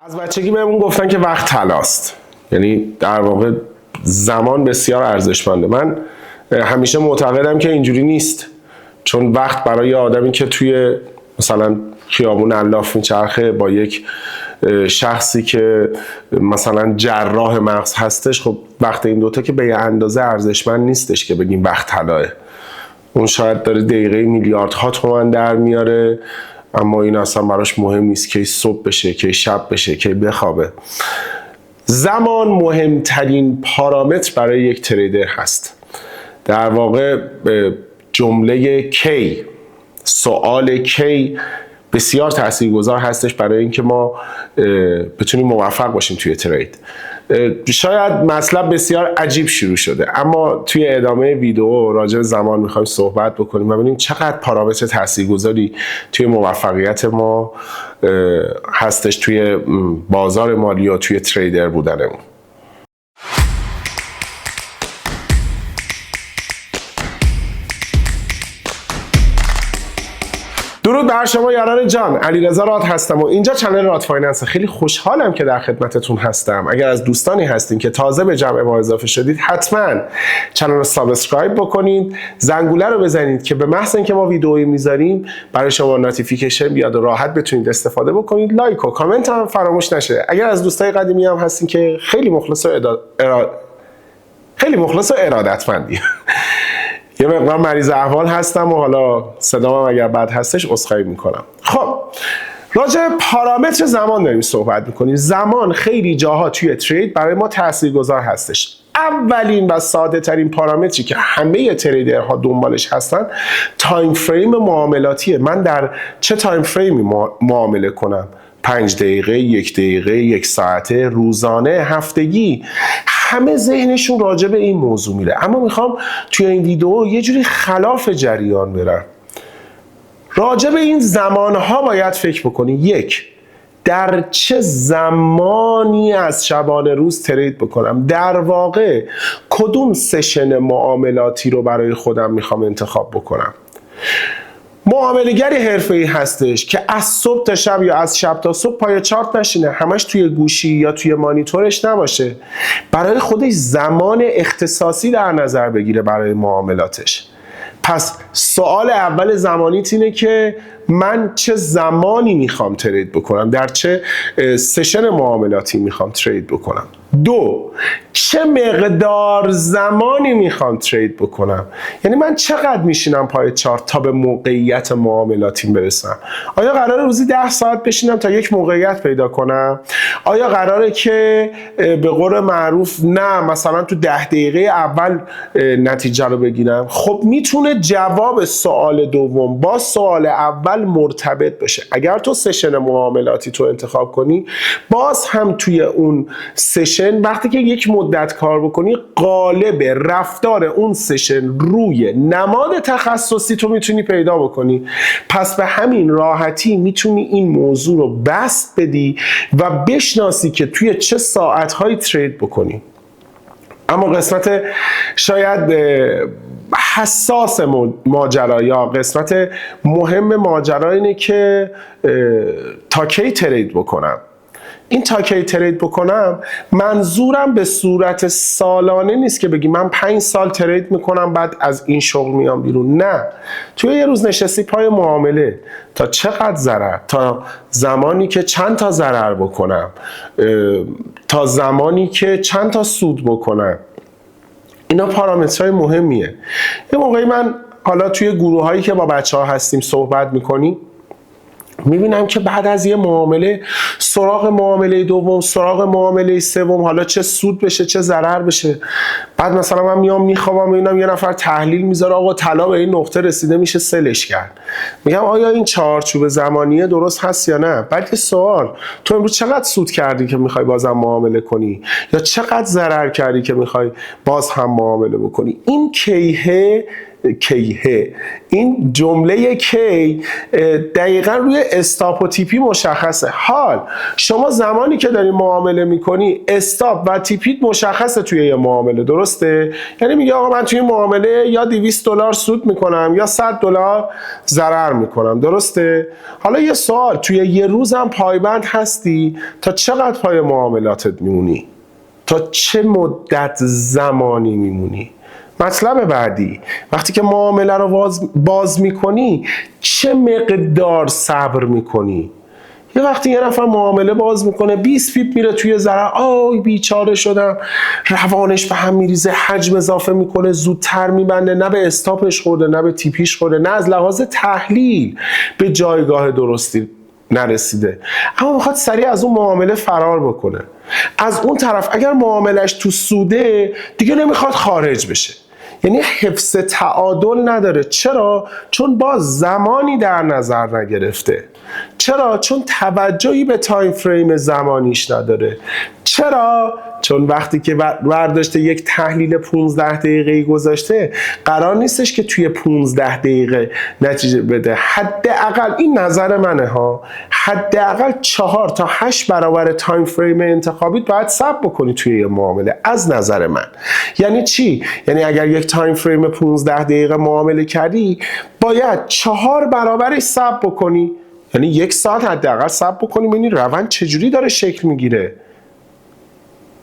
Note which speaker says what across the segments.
Speaker 1: از بچگی بهمون گفتن که وقت طلاست، یعنی در واقع زمان بسیار ارزشمنده. من همیشه معتقدم که اینجوری نیست، چون وقت برای آدمی که توی مثلا خیابون الاف میچرخه با یک شخصی که مثلا جراح مغز هستش، خب وقت این دوتا که به یه اندازه ارزشمند نیستش که بگیم وقت طلاه. اون شاید داره دقیقه میلیاردها تومان در میاره، اما این اصلا براش مهم نیست که صبح بشه، که شب بشه، که بخوابه. زمان مهمترین پارامتر برای یک تریدر هست. در واقع جمله کی، سوال کی بسیار تاثیرگذار هستش برای اینکه ما بتونیم موفق باشیم توی ترید. شاید مطلب بسیار عجیب شروع شده، اما توی ادامه ویدیو راجع به زمان میخوایم صحبت بکنیم و ببینیم چقدر پارامتر تاثیرگذاری توی موفقیت ما هستش توی بازار مالی و توی تریدر بودنمون. درود بر شما یاران جان، علیرضا راد هستم و اینجا چنل راد فایننس. خیلی خوشحالم که در خدمتتون هستم. اگر از دوستانی هستین که تازه به جمع ما اضافه شدید، حتما چنل رو سابسکرایب بکنید، زنگوله رو بزنید که به محض اینکه ما ویدئویی میذاریم برای شما نوتیفیکیشن بیاد و راحت بتونید استفاده بکنید. لایک و کامنت هم فراموش نشه. اگر از دوستای قدیمی هم هستین که خیلی مخلص و ارادتمندی یه مقدار مریض احوال هستم و حالا صدام اگر بد هستش عذرخواهی میکنم. خب راجع به پارامتر زمان داریم صحبت میکنیم. زمان خیلی جاها توی ترید برای ما تاثیرگذار هستش. اولین و ساده ترین پارامتری که همه تریدرها دنبالش هستن تایم فریم معاملاتیه. من در چه تایم فریمی معامله کنم؟ 5 دقیقه، 1 دقیقه، 1 ساعته، روزانه، هفتگی. همه ذهنشون راجع به این موضوع میره، اما میخوام توی این ویدیو یه جوری خلاف جریان برم. راجع به این زمانها باید فکر بکنی. 1. در چه زمانی از شبانه روز ترید بکنم؟ در واقع کدوم سشن معاملاتی رو برای خودم میخوام انتخاب بکنم؟ معامله‌گری حرفه‌ای هستش که از صبح تا شب یا از شب تا صبح پای چارت نشینه، همش توی گوشی یا توی مانیتورش نباشه، برای خودش زمان اختصاصی در نظر بگیره برای معاملاتش. پس سوال اول زمانیت اینه که من چه زمانی میخوام ترید بکنم، در چه سشن معاملاتی میخوام ترید بکنم. 2. چه مقدار زمانی میخوام ترید بکنم، یعنی من چقدر میشینم پای چارت تا به موقعیت معاملاتیم برسم. آیا قراره روزی 10 ساعت بشینم تا یک موقعیت پیدا کنم؟ آیا قراره که به قول معروف نه مثلا تو 10 دقیقه اول نتیجه رو بگیرم؟ خب میتونه جواب سوال دوم با سوال اول مرتبط بشه. اگر تو سشن معاملاتی تو انتخاب کنی، باز هم توی اون سشن وقتی که یک مدت کار بکنی، قالب رفتار اون سشن روی نماد تخصصی تو میتونی پیدا بکنی. پس به همین راحتی میتونی این موضوع رو بست بدی و بشناسی که توی چه ساعتهایی ترید بکنی. اما قسمت شاید حساس ماجرا یا قسمت مهم ماجرا اینه که تا کی ترید بکنم. این تا کی ترید بکنم منظورم به صورت سالانه نیست که بگی من 5 سال ترید میکنم بعد از این شغل میام بیرون. نه، توی یه روز نشستی پای معامله، تا چقدر ضرر، تا زمانی که چند تا ضرر بکنم، تا زمانی که چند تا سود بکنم. اینا پارامترهای مهمیه. یه موقعی من حالا توی گروه هایی که با بچه ها هستیم صحبت میکنیم، میبینم که بعد از یه معامله سراغ معامله دوم، سراغ معامله سوم، حالا چه سود بشه چه ضرر بشه. بعد مثلا من میام میخوابم میبینم یه نفر تحلیل میذاره آقا طلا به این نقطه رسیده میشه سلش کرد. میگم آیا این چارچوب زمانیه درست هست یا نه؟ بعد یه سوال، تو امروز چقدر سود کردی که میخوای بازم معامله کنی، یا چقدر ضرر کردی که میخوای باز هم معامله بکنی؟ این کیه کیه. این جمله کی دقیقا روی استاپ و تیپی مشخصه. حال شما زمانی که داری معامله میکنی استاپ و تیپیت مشخصه توی یه معامله، درسته؟ یعنی میگه آقا من توی معامله یا $200 سود میکنم یا $100 ضرر میکنم، درسته؟ حالا یه سوال، توی یه روزم پایبند هستی؟ تا چقدر پای معاملاتت میمونی؟ تا چه مدت زمانی میمونی؟ مطلب بعدی، وقتی که معامله رو باز میکنی چه مقدار صبر میکنی؟ یه وقتی یه نفر معامله باز میکنه 20 پیپ میره توی ضرر، آی بیچاره شدم، روانش به هم میریزه، حجم اضافه میکنه، زودتر میبنده، نه به استاپش خورده نه به تیپیش خورده، نه از لحاظ تحلیل به جایگاه درستی نرسیده، اما میخواد سریع از اون معامله فرار بکنه. از اون طرف اگر معاملش تو سوده دیگه نمیخواد خارج بشه، یعنی حفظ تعادل نداره. چرا؟ چون باز زمانی در نظر نگرفته. چرا؟ چون توجهی به تایم فریم زمانیش نداره. چرا؟ چون وقتی که برداشته یک تحلیل 15 دقیقه‌ای گذاشته قرار نیستش که توی 15 دقیقه نتیجه بده. حداقل این نظر منه ها، حداقل 4 تا 8 برابر تایم فریم انتخابیت باید صبر بکنی توی یه معامله. از نظر من یعنی چی؟ یعنی اگر یک تایم فریم 15 دقیقه معامله کردی باید 4 برابرش صبر بکنی، یعنی 1 ساعت حداقل صبر بکنی ببینی روند چجوری داره شکل میگیره،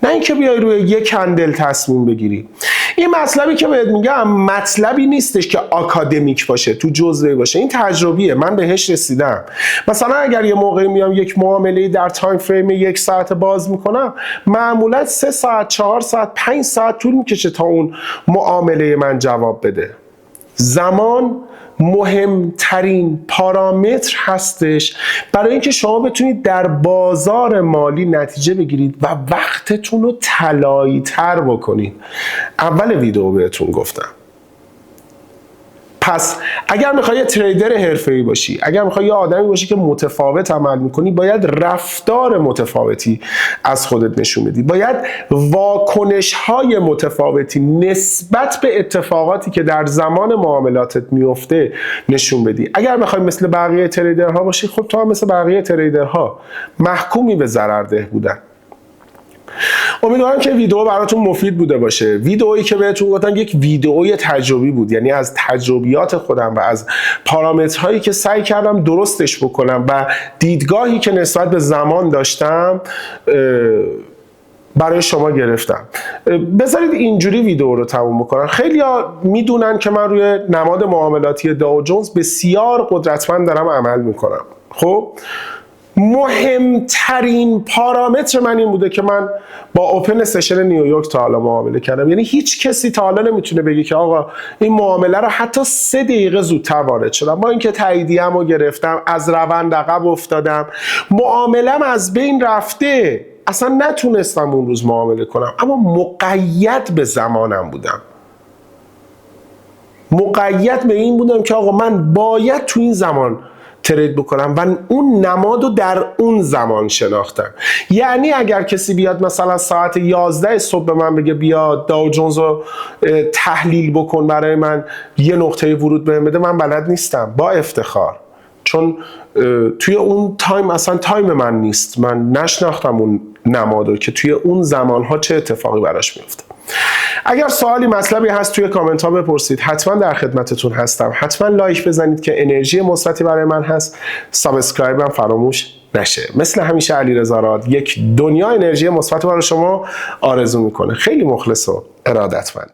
Speaker 1: نه اینکه بیای روی یک کندل تصمیم بگیری. این مطلبی که بهت میگم مطلبی نیستش که آکادمیک باشه، تو جزوه باشه، این تجربیه، من بهش رسیدم. مثلا اگر یه موقعی میام یک معامله در تایم فریم 1 ساعت باز میکنم، معمولا 3 ساعت 4 ساعت 5 ساعت طول میکشه تا اون معامله من جواب بده. زمان مهمترین پارامتر هستش برای اینکه شما بتونید در بازار مالی نتیجه بگیرید و وقتتون رو طلایی تر بکنید. اول ویدیو بهتون گفتم. پس اگر میخوای یه تریدر حرفه‌ای باشی، اگر میخوای یه آدمی باشی که متفاوت عمل میکنی، باید رفتار متفاوتی از خودت نشون بدی، باید واکنش‌های متفاوتی نسبت به اتفاقاتی که در زمان معاملاتت میفته نشون بدی. اگر میخوای مثل بقیه تریدرها باشی، خب تو هم مثل بقیه تریدرها محکومی به ضررده بودن. امیدوارم که ویدیو براتون مفید بوده باشه. ویدئویی که بهتون گفتم یک ویدئوی تجربی بود، یعنی از تجربیات خودم و از پارامترهایی که سعی کردم درستش بکنم و دیدگاهی که نسبت به زمان داشتم برای شما گرفتم. بذارید اینجوری ویدیو رو تموم بکنم. خیلی‌ها میدونن که من روی نماد معاملاتی داو جونز بسیار قدرتمند دارم عمل میکنم. خب مهمترین پارامتر من این بوده که من با اوپن سشن نیویورک تا حالا معامله کردم. یعنی هیچ کسی تا حالا نمیتونه بگه که آقا این معامله رو حتی 3 دقیقه زودتر وارد شدم، با اینکه تاییدیه‌مو گرفتم، از روند عقب افتادم، معامله‌م از بین رفته، اصلا نتونستم اون روز معامله کنم، اما مقید به زمانم بودم. مقید به این بودم که آقا من باید تو این زمان ترید بکنم و اون نماد رو در اون زمان شناختم. یعنی اگر کسی بیاد مثلا ساعت 11 صبح به من بگه بیا داو جونز رو تحلیل بکن برای من، یه نقطه ورود بهم بده، من بلد نیستم، با افتخار، چون توی اون تایم اصلا تایم من نیست، من نشناختم اون نمادو که توی اون زمانها چه اتفاقی براش میفته. اگر سوالی مطلبی هست توی کامنت ها بپرسید، حتما در خدمتتون هستم. حتما لایک بزنید که انرژی مثبتی برای من هست. سابسکرایب هم فراموش نشه. مثل همیشه علیرضا راد یک دنیا انرژی مثبت برای شما آرزو میکنه. خیلی مخلص و ارادتمندی.